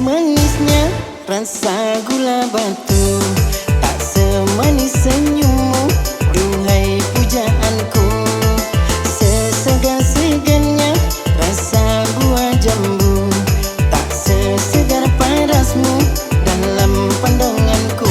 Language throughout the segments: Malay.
Manis-manisnya rasa gula batu, tak semanis senyummu, duhai pujaanku. Sesegar-segarnya rasa buah jambu, tak sesegar parasmu dalam pandanganku.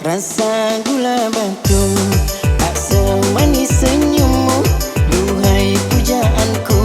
Rasa gula batu, tak semanis senyummu, duhai pujaanku.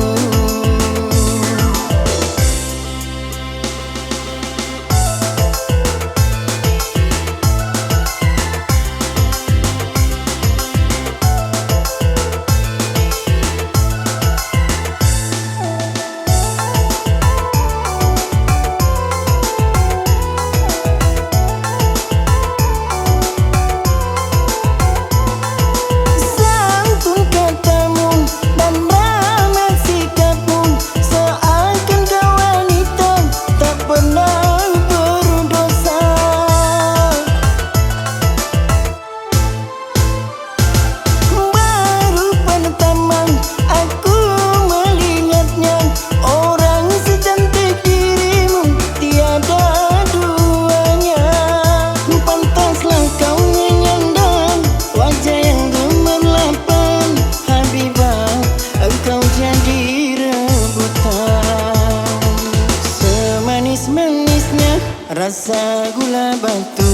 Manis-manisnya rasa gula batu,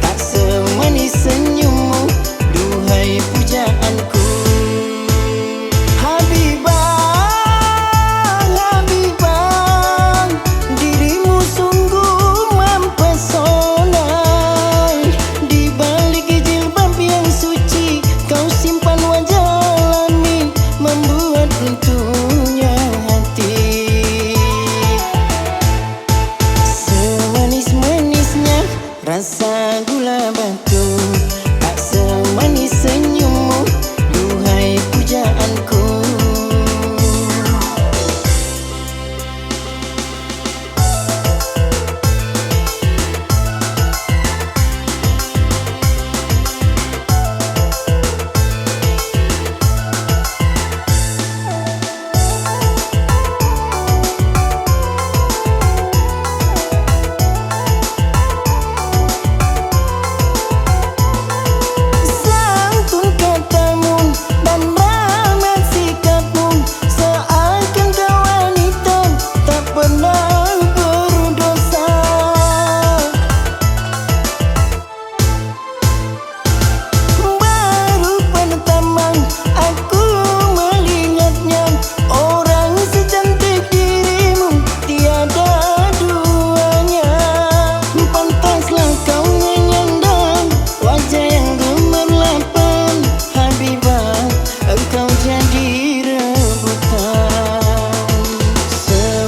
tak semanis senyummu, duhai pujaanku. Habibah, Habibah, dirimu sungguh mempesona. Di balik jilbab yang suci, kau simpan wajah alami, membuat runtuhnya hati. Rasa gula batu, tak semanis senyummu, duhai pujaanku.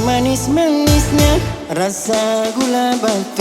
Manis-manisnya rasa gula batu,